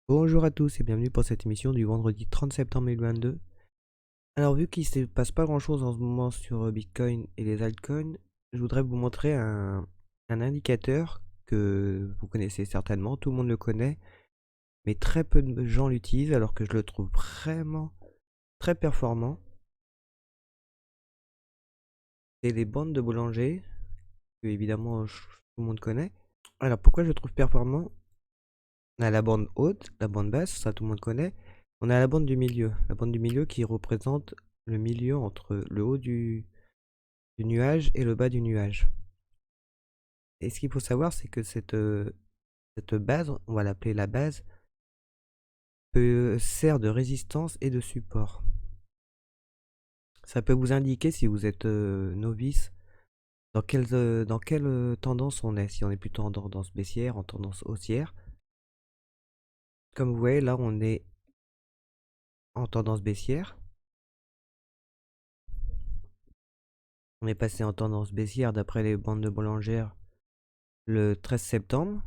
Bonjour à tous et bienvenue pour cette émission du vendredi 30 septembre 2022. Alors vu qu'il ne se passe pas grand chose en ce moment sur Bitcoin et les altcoins, je voudrais vous montrer un indicateur que vous connaissez certainement, tout le monde le connaît, mais très peu de gens l'utilisent alors que je le trouve vraiment très performant. C'est les bandes de Bollinger, que évidemment tout le monde connaît. Alors pourquoi je le trouve performant? On a la bande haute, la bande basse, ça tout le monde connaît. On a la bande du milieu. La bande du milieu qui représente le milieu entre le haut du nuage et le bas du nuage. Et ce qu'il faut savoir, c'est que cette base, on va l'appeler la base, sert de résistance et de support. Ça peut vous indiquer si vous êtes novice, dans quelle tendance on est. Si on est plutôt en tendance baissière, en tendance haussière. Comme vous voyez, là, on est en tendance baissière. On est passé en tendance baissière d'après les bandes de Bollinger le 13 septembre.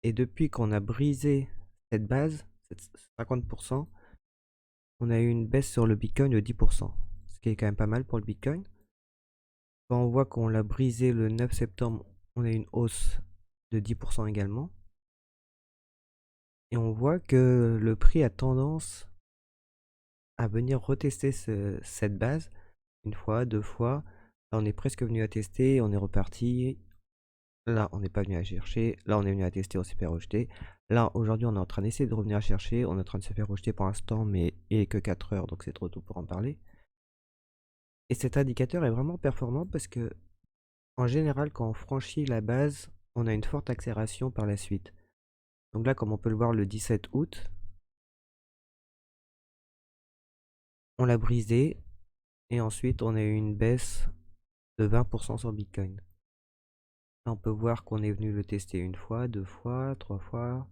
Et depuis qu'on a brisé cette base, 50%, on a eu une baisse sur le Bitcoin de 10%. Ce qui est quand même pas mal pour le Bitcoin. Quand on voit qu'on l'a brisé le 9 septembre, on a une hausse de 10% également. Et on voit que le prix a tendance à venir retester cette base une fois, deux fois. Là, on est presque venu à tester, on est reparti. Là, on n'est pas venu à chercher. Là, on est venu à tester, on s'est fait rejeter. Là, aujourd'hui, on est en train d'essayer de revenir à chercher. On est en train de se faire rejeter pour l'instant, mais il est que 4 heures, donc c'est trop tôt pour en parler. Et cet indicateur est vraiment performant parce que, en général, quand on franchit la base, on a une forte accélération par la suite. Donc là, comme on peut le voir le 17 août, on l'a brisé et ensuite on a eu une baisse de 20% sur Bitcoin. Là, on peut voir qu'on est venu le tester une fois, deux fois, trois fois.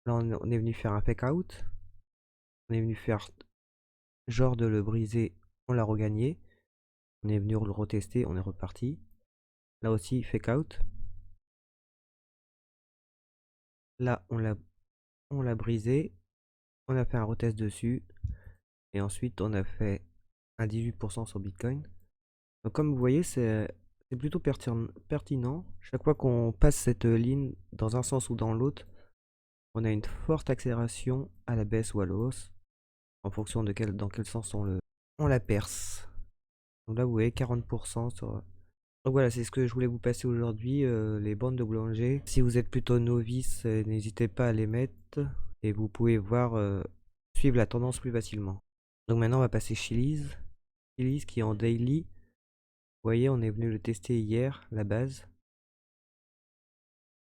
Là, on est venu faire un fake out. On est venu faire genre de le briser, on l'a regagné. On est venu le retester, on est reparti. Là aussi, fake out. Là, on l'a brisé. On a fait un retest dessus. Et ensuite, on a fait un 18% sur Bitcoin. Donc, comme vous voyez, c'est plutôt pertinent. Chaque fois qu'on passe cette ligne dans un sens ou dans l'autre, on a une forte accélération à la baisse ou à la hausse, en fonction de dans quel sens on la perce. Donc là, vous voyez 40% sur. Donc voilà, c'est ce que je voulais vous passer aujourd'hui, les bandes de boulanger. Si vous êtes plutôt novice, n'hésitez pas à les mettre et vous pouvez voir, suivre la tendance plus facilement. Donc maintenant, on va passer Chiliz. Chiliz qui est en daily. Vous voyez, on est venu le tester hier, la base.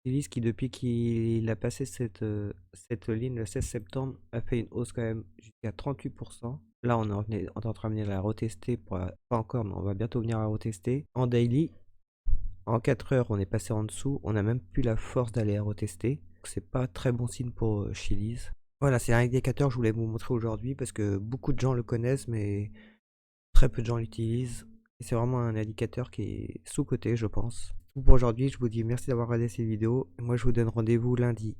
Chiliz qui, depuis qu'il a passé cette ligne le 16 septembre, a fait une hausse quand même jusqu'à 38%. Là, on est en train de venir la retester, pas encore, mais on va bientôt venir la retester. En daily, en 4 heures, on est passé en dessous, on n'a même plus la force d'aller la retester. C'est pas très bon signe pour Chiliz. Voilà, c'est un indicateur que je voulais vous montrer aujourd'hui parce que beaucoup de gens le connaissent, mais très peu de gens l'utilisent. Et c'est vraiment un indicateur qui est sous-coté, je pense. Pour aujourd'hui, je vous dis merci d'avoir regardé cette vidéo. Et moi, je vous donne rendez-vous lundi.